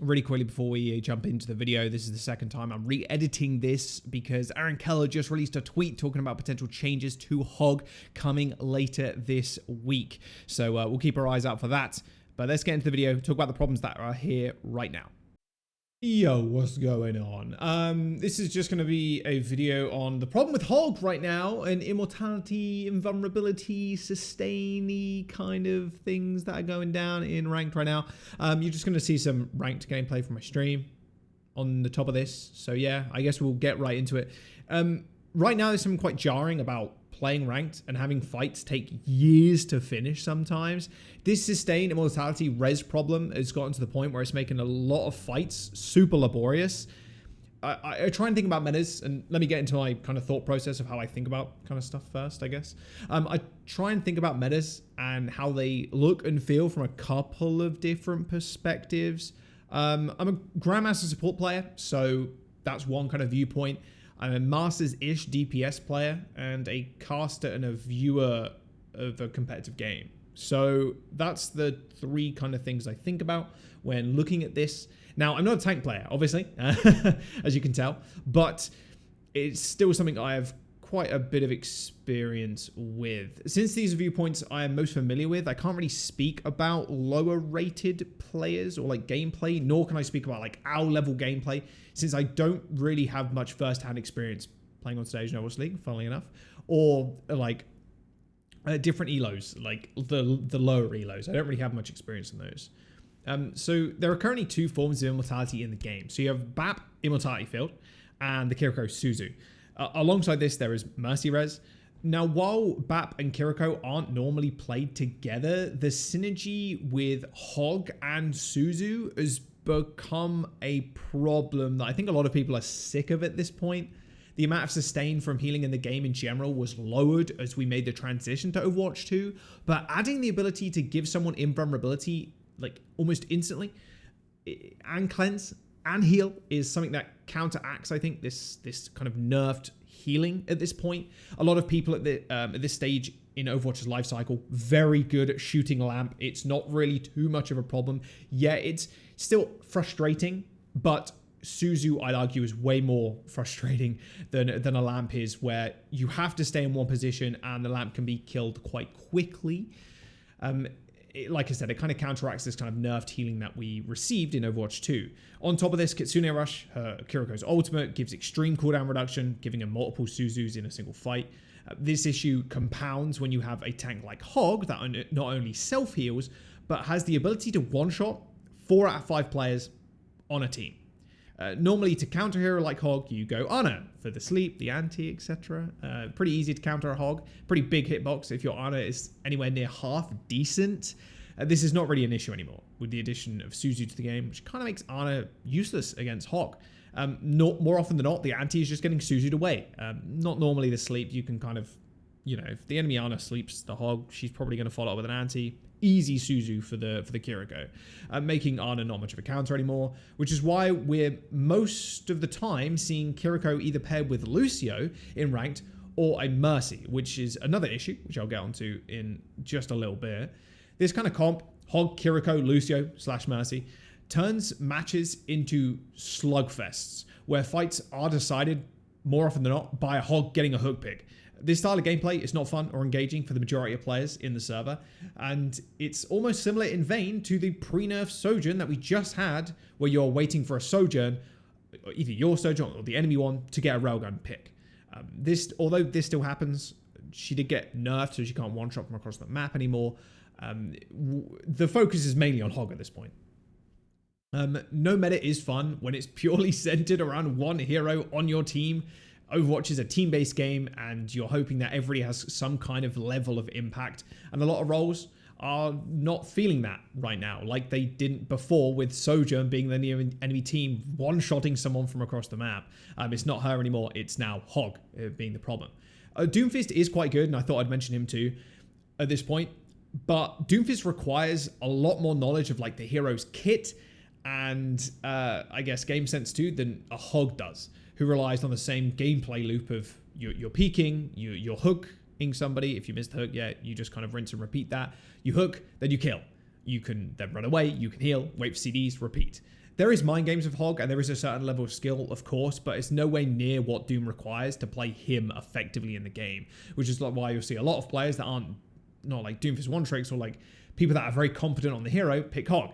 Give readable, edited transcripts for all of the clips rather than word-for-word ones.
Really quickly before we jump into the video, this is the second time I'm re-editing this because Aaron Keller just released a tweet talking about potential changes to Hog coming later this week. So we'll keep our eyes out for that. But let's get into the video, talk about the problems that are here right now. Yo, what's going on? This is just going to be a video on the problem with Hog right now and immortality, invulnerability, sustain-y kind of things that are going down in ranked right now. You're just going to see some ranked gameplay from my stream on the top of this. So yeah, I guess we'll get right into it. Right now there's something quite jarring about playing ranked and having fights take years to finish sometimes. This sustained immortality res problem has gotten to the point where it's making a lot of fights super laborious. I try and think about metas, and let me get into my kind of thought process of how I think about kind of stuff first, I guess. I try and think about metas and how they look and feel from a couple of different perspectives. I'm a Grandmaster support player, so that's one kind of viewpoint. I'm a Masters-ish DPS player and a caster and a viewer of a competitive game. So that's the three kind of things I think about when looking at this. Now, I'm not a tank player, obviously, as you can tell, but it's still something I have quite a bit of experience with. Since these viewpoints I am most familiar with, I can't really speak about lower rated players or like gameplay, nor can I speak about like our level gameplay, since I don't really have much first-hand experience playing on stage in Overwatch League, funnily enough, or like different elos, like the lower elos. I don't really have much experience in those. So there are currently two forms of immortality in the game. So you have BAP Immortality Field and the Kiriko Suzu. Alongside this, there is Mercy Res. Now, while BAP and Kiriko aren't normally played together, the synergy with Hog and Suzu has become a problem that I think a lot of people are sick of at this point. The amount of sustain from healing in the game in general was lowered as we made the transition to Overwatch 2, but adding the ability to give someone invulnerability like almost instantly and cleanse and heal is something that counteracts, I think, this kind of nerfed healing at this point. A lot of people at this stage in Overwatch's life cycle, very good at shooting lamp. It's not really too much of a problem. Yeah, it's still frustrating, but Suzu, I'd argue, is way more frustrating than a lamp is, where you have to stay in one position and the lamp can be killed quite quickly. Like I said, it kind of counteracts this kind of nerfed healing that we received in Overwatch 2. On top of this, Kitsune Rush, her Kiriko's ultimate, gives extreme cooldown reduction, giving her multiple Suzus in a single fight. This issue compounds when you have a tank like Hog that not only self-heals, but has the ability to one-shot 4 out of 5 players on a team. Normally, to counter a hero like Hog, you go Ana for the sleep, the anti, etc. Pretty easy to counter a Hog. Pretty big hitbox if your Ana is anywhere near half decent. This is not really an issue anymore with the addition of Suzu to the game, which kind of makes Ana useless against Hog. More often than not, the anti is just getting Suzu'd away. Not normally the sleep. You can kind of, you know, if the enemy Ana sleeps the Hog, she's probably going to follow up with an anti. Easy Suzu for the Kiriko, making Ana not much of a counter anymore, which is why we're most of the time seeing Kiriko either paired with Lucio in ranked or a Mercy, which is another issue, which I'll get onto in just a little bit. This kind of comp, Hog, Kiriko, Lucio / Mercy, turns matches into slugfests, where fights are decided more often than not by a Hog getting a hook pick. This style of gameplay is not fun or engaging for the majority of players in the server, and it's almost similar in vein to the pre-nerf Sojourn that we just had, where you're waiting for a Sojourn, either your Sojourn or the enemy one, to get a railgun pick. Although this still happens, she did get nerfed, so she can't one-shot from across the map anymore. The focus is mainly on Hog at this point. No meta is fun when it's purely centered around one hero on your team. Overwatch is a team-based game, and you're hoping that everybody has some kind of level of impact, and a lot of roles are not feeling that right now, like they didn't before, with Sojourn being the near enemy team one-shotting someone from across the map. It's not her anymore, it's now Hog being the problem. Doomfist is quite good, and I thought I'd mention him too at this point, but Doomfist requires a lot more knowledge of like the hero's kit and I guess game sense too than a Hog does, who relies on the same gameplay loop of you're peeking, you're hooking somebody. If you miss the hook, yeah, you just kind of rinse and repeat that. You hook, then you kill. You can then run away, you can heal, wait for CDs, repeat. there is mind games of Hog, and there is a certain level of skill, of course, but it's nowhere near what Doom requires to play him effectively in the game, which is like why you'll see a lot of players that aren't not like Doomfist one tricks or like people that are very competent on the hero pick Hog.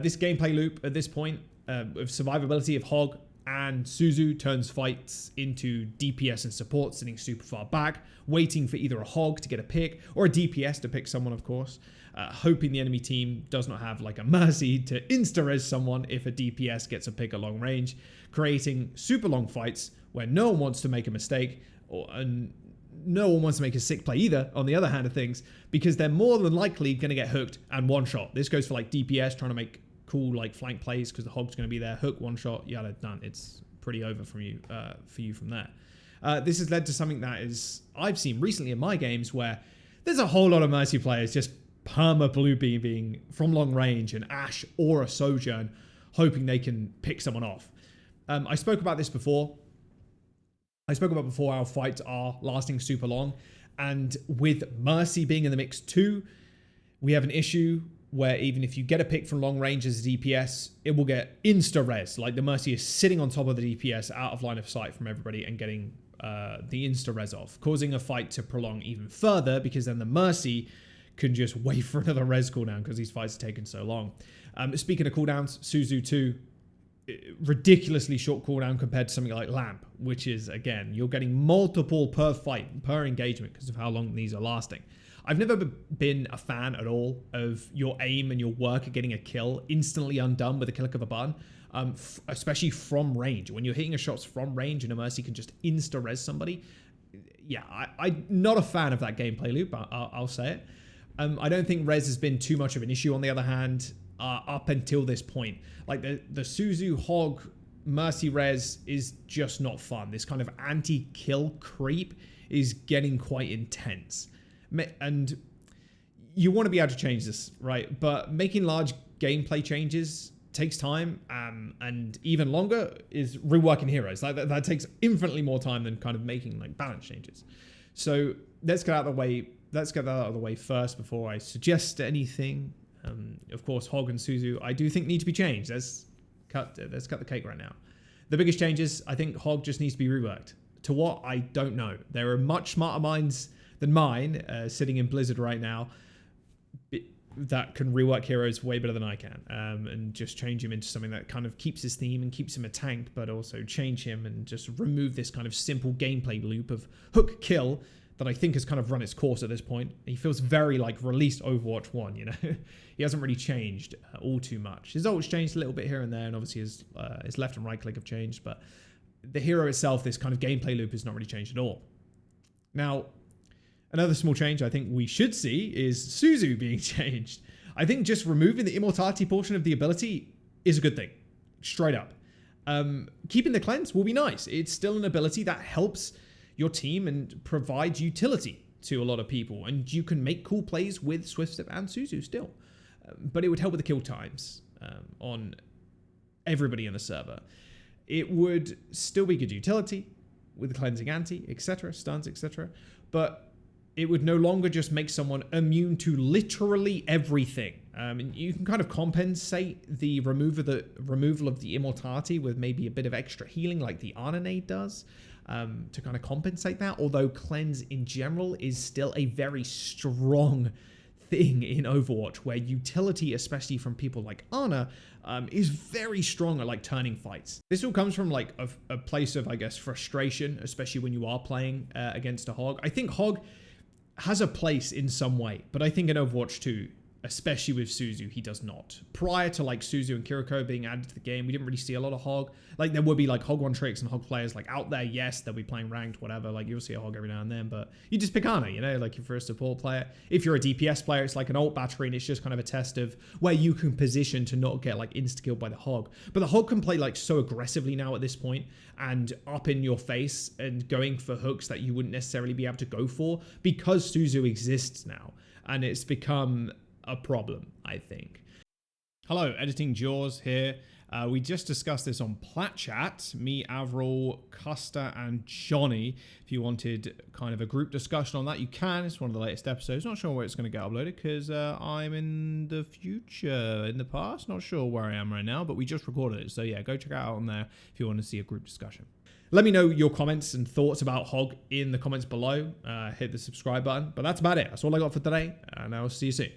This gameplay loop at this point of survivability of Hog and Suzu turns fights into DPS and support sitting super far back, waiting for either a Hog to get a pick or a DPS to pick someone, of course, hoping the enemy team does not have like a mercy to insta-res someone if a DPS gets a pick at long range, creating super long fights where no one wants to make a mistake and no one wants to make a sick play either, on the other hand of things, because they're more than likely going to get hooked and one shot. This goes for like DPS trying to make cool like flank plays because the Hog's going to be there, hook, one shot, yada, done. It's pretty over from you for you from there. This has led to something that is I've seen recently in my games where there's a whole lot of Mercy players just perma blue beaming from long range an Ashe or a Sojourn, hoping they can pick someone off. I spoke about this before. I spoke about before how fights are lasting super long, and with Mercy being in the mix too, we have an issue where even if you get a pick from long range as a DPS, it will get insta-res. Like the Mercy is sitting on top of the DPS out of line of sight from everybody and getting the insta-res off, causing a fight to prolong even further because then the Mercy can just wait for another res cooldown because these fights are taking so long. Speaking of cooldowns, Suzu 2, ridiculously short cooldown compared to something like Lamp, which is, again, you're getting multiple per fight, per engagement because of how long these are lasting. I've never been a fan at all of your aim and your work at getting a kill instantly undone with a click of a button, especially from range. When you're hitting a shots from range and a Mercy can just insta-res somebody, yeah, I'm not a fan of that gameplay loop, I'll say it. I don't think res has been too much of an issue, on the other hand, up until this point. Like the Suzu Hog Mercy res is just not fun. This kind of anti-kill creep is getting quite intense. And you want to be able to change this, right? But making large gameplay changes takes time, and even longer is reworking heroes. Like that takes infinitely more time than kind of making like balance changes. So let's get out of the way. Let's get that out of the way first before I suggest anything. Of course, Hog and Suzu, I do think need to be changed. Let's cut the cake right now. The biggest changes, I think Hog just needs to be reworked. To what? I don't know. There are much smarter minds than mine sitting in Blizzard right now that can rework heroes way better than I can, and just change him into something that kind of keeps his theme and keeps him a tank, but also change him and just remove this kind of simple gameplay loop of hook kill that I think has kind of run its course at this point. He feels very like released Overwatch 1, you know? He hasn't really changed all too much. His ult's changed a little bit here and there, and obviously his left and right click have changed, but the hero itself, this kind of gameplay loop, has not really changed at all. Now, another small change I think we should see is Suzu being changed. I think just removing the immortality portion of the ability is a good thing, straight up. Keeping the cleanse will be nice. It's still an ability that helps your team and provides utility to a lot of people, and you can make cool plays with Swiftstep and Suzu still. But it would help with the kill times on everybody in the server. It would still be good utility with the cleansing anti, etc., stuns, etc. But it would no longer just make someone immune to literally everything. And you can kind of compensate the removal of the immortality with maybe a bit of extra healing like the Arnonade does, to kind of compensate that. Although cleanse in general is still a very strong thing in Overwatch, where utility, especially from people like Ana, is very strong at like turning fights. This all comes from like a place of, I guess, frustration, especially when you are playing against a Hog. I think Hog has a place in some way, but I think in Overwatch 2, especially with Suzu, he does not. Prior to like Suzu and Kiriko being added to the game, we didn't really see a lot of Hog. Like there would be like Hog one tricks and Hog players like out there, yes, they'll be playing ranked, whatever, like you'll see a Hog every now and then, but you just pick Ana, you know, like if you're a support player. If you're a DPS player, it's like an ult battery, and it's just kind of a test of where you can position to not get like insta-killed by the Hog. But the Hog can play like so aggressively now at this point and up in your face and going for hooks that you wouldn't necessarily be able to go for because Suzu exists now, and it's become a problem, I think. Hello, Editing Jaws here. We just discussed this on Plat Chat, me, Avril, Custer, and Johnny. If you wanted kind of a group discussion on that, you can. It's one of the latest episodes. Not sure where it's going to get uploaded because I'm in the future, in the past. Not sure where I am right now, but we just recorded it. So yeah, go check it out on there if you want to see a group discussion. Let me know your comments and thoughts about Hog in the comments below. Hit the subscribe button. But that's about it. That's all I got for today, and I'll see you soon.